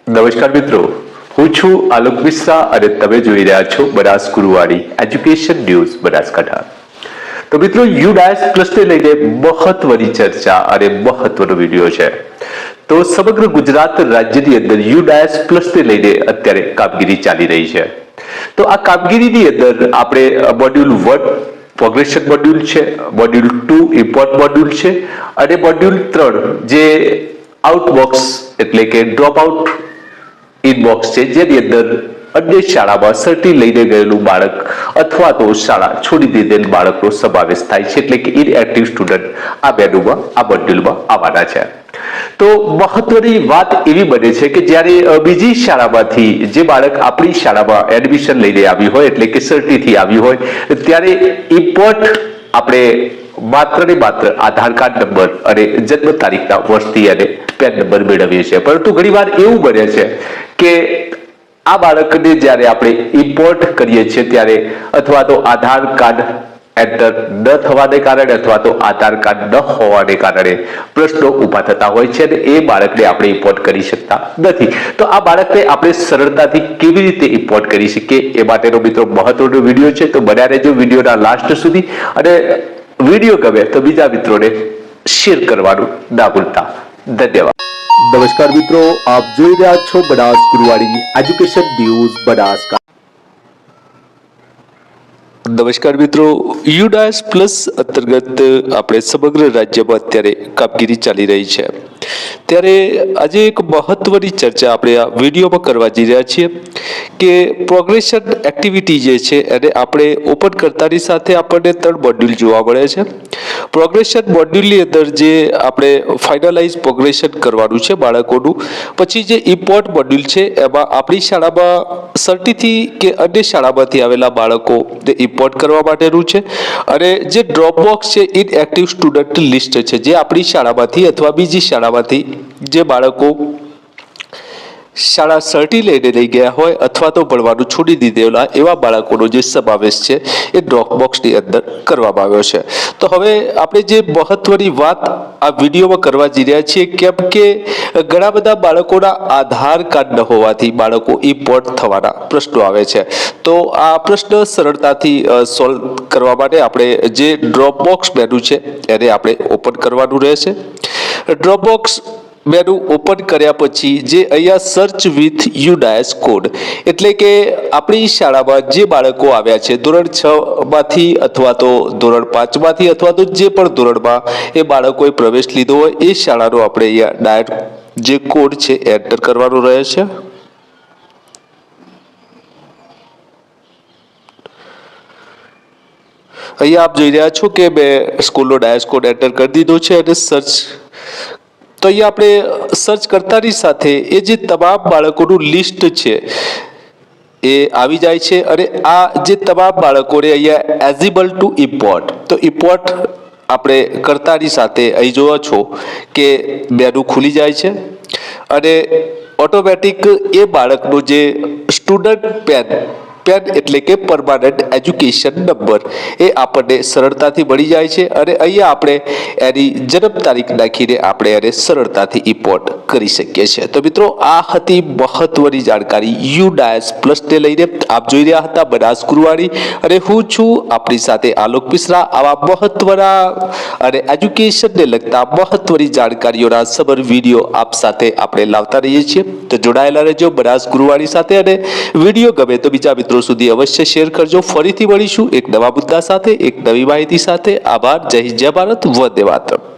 નમસ્કાર મિત્રો, હું છું આલોક મિશ્રા અને તમે જોઈ રહ્યા છો બનાસ ગુરુવાણી એજ્યુકેશન ન્યૂઝ બનાસકાંઠા। તો મિત્રો, યુડાયસ પ્લસને લઈને મહત્વની ચર્ચા અને મહત્વનો વિડીયો છે। તો સમગ્ર ગુજરાત રાજ્યની અંદર યુડાયસ પ્લસને લઈને અત્યારે કામગીરી ચાલી રહી છે। તો આ કામગીરીની અંદર આપણે મોડ્યુલ 1 પ્રોગ્રેશન મોડ્યુલ છે, મોડ્યુલ 2 ઇમ્પોર્ટ મોડ્યુલ છે અને મોડ્યુલ 3 જે આઉટબોક્સ એટલે કે ડ્રોપ આઉટ ઇનબોક્સ છે, જેની અંદર અન્ય શાળામાં સર્ટી લઈને ગયેલું બાળક અથવા તો શાળા છોડી દીધેલ બાળકનો સમાવેશ થાય છે, એટલે કે ઇનએક્ટિવ સ્ટુડન્ટ આ મેનુમાં આ મોડ્યુલમાં આવવાના છે। તો મહત્વની વાત એવી બને છે કે જ્યારે બીજી શાળામાંથી જે બાળક આપણી શાળામાં એડમિશન લઈને આવ્યું હોય એટલે કે સર્ટીથી આવ્યું હોય ત્યારે ઇમ્પોર્ટ આપણે માત્ર ને માત્ર આધાર કાર્ડ નંબર અને જન્મ તારીખના વર્ષથી અને પેન નંબર મેળવીએ છીએ, પરંતુ ઘણીવાર એવું બને છે કે આ બાળકને જ્યારે આપણે ઇમ્પોર્ટ કરીએ છીએ ત્યારે અથવા તો આધાર કાર્ડ એન્ટર ન થવાને કારણે અથવા તો આધાર કાર્ડ ન હોવાને કારણે પ્રશ્નો ઊભા થતા હોય છે અને એ બાળકને આપણે ઇમ્પોર્ટ કરી શકતા નથી। તો આ બાળકને આપણે સરળતાથી કેવી રીતે ઇમ્પોર્ટ કરી શકીએ એ માટેનો મિત્રો મહત્વનો વિડીયો છે। તો બન્યા રહેજો વિડીયોના લાસ્ટ સુધી અને વિડીયો ગમે તો બીજા મિત્રોને શેર કરવાનું ના ભૂલતા। ધન્યવાદ। નમસ્કાર મિત્રો, આપ જોઈ રહ્યા છો બનાસ ગુરુવાણી એજ્યુકેશન ન્યૂઝ બનાસકાંઠા। નમસ્કાર મિત્રો, યુડાયસ પ્લસ અંતર્ગત આપણે સમગ્ર રાજ્યમાં અત્યારે કામગીરી ચાલી રહી છે, ત્યારે આજે એક મહત્વની ચર્ચા આપણે આ વિડીયોમાં કરવા જઈ રહ્યા છીએ કે પ્રોગ્રેશન એક્ટિવિટી જે છે એને આપણે ઓપન કરતાની સાથે આપણને 3 મોડ્યુલ જોવા મળે છે। પ્રોગ્રેશન મોડ્યુલની અંદર જે આપણે ફાઇનલાઇઝ પ્રોગ્રેશન કરવાનું છે બાળકોનું, પછી જે ઇમ્પોર્ટ મોડ્યુલ છે એમાં આપણી શાળામાં સર્ટીથી કે અન્ય શાળામાંથી આવેલા બાળકોને ઇમ્પોર્ટ કરવા માટેનું છે, અને જે ડ્રોપ બોક્સ છે ઇનએક્ટિવ સ્ટુડન્ટ લિસ્ટ છે, જે આપણી શાળામાંથી અથવા બીજી શાળામાંથી જે બાળકો શાળા સર્ટી લઈને લઈ ગયા હોય અથવા તો ભણવાનું છોડી દીધેલા એવા બાળકોનો જે સમાવેશ છે એ ડ્રોપ બોક્સની અંદર કરવામાં આવ્યો છે। તો હવે આપણે જે મહત્વની વાત આ વિડીયોમાં કરવા જઈ રહ્યા છીએ, કેમ કે ઘણા બધા બાળકોના આધાર કાર્ડ ન હોવાથી બાળકો ઇમ્પોર્ટ થવાના પ્રશ્નો આવે છે। તો આ પ્રશ્ન સરળતાથી સોલ્વ કરવા માટે આપણે જે ડ્રોપ બોક્સ મેનુ છે એને આપણે ઓપન કરવાનું રહેશે। ડ્રોપ બોક્સ મેનુ ઓપન કર્યા પછી જે અહીંયા સર્ચ વિથ યુડાયસ કોડ એટલે કે આપણી શાળામાં જે બાળકો આવ્યા છે ધોરણ 6 માંથી અથવા તો ધોરણ 5 માંથી અથવા તો જે પણ ધોરણમાં એ બાળકોએ પ્રવેશ લીધો હોય એ શાળાનો આપણે અહીંયા ડાયરેક્ટ જે કોડ છે એન્ટર કરવાનો રહે છે। અહીંયા આપ જોઈ રહ્યા છો કે મેં સ્કૂલનો ડાયસ કોડ એન્ટર કરી દીધો છે અને સર્ચ, તો અહીંયા આપણે સર્ચ કરતાની સાથે એ જે તમામ બાળકોનું લિસ્ટ છે એ આવી જાય છે, અને આ જે તમામ બાળકોને અહીંયા એલિજિબલ ટુ ઇમ્પોર્ટ, તો ઇમ્પોર્ટ આપણે કરતાની સાથે અહીં જોવો છો કે મેનુ ખુલી જાય છે અને ઓટોમેટિક એ બાળકનો જે સ્ટુડન્ટ પેન એટલે કે પરમાનન્ટ એજ્યુકેશન નંબર એ આપણને સરળતાથી મળી જાય છે, અને અહીંયા આપણે એની જન્મ તારીખ નાખીને આપણે એને સરળતાથી ઇમ્પોર્ટ કરી શકીએ છીએ। તો મિત્રો, આ હતી મહત્વની જાણકારી યુડાયસ પ્લસને લઈને। આપ જોઈ રહ્યા હતા બનાસ ગુરુવાણી અને હું છું આપણી સાથે આલોક મિશ્રા। આવા મહત્વના અને એજ્યુકેશનને લગતા મહત્વની જાણકારીઓના સબર વિડીયો આપ સાથે આપણે લાવતા રહીએ છીએ। તો જોડાયેલા રહેજો બનાસ ગુરુવાણી સાથે, અને વિડીયો ગમે તો બીજા મિત્રો સુધી અવશ્ય શેર કરજો। ફરીથી મળીશું એક નવા મુદ્દા સાથે, એક નવી માહિતી સાથે। આભાર। જય હિન્દ, જય ભારત, વંદે માતરમ।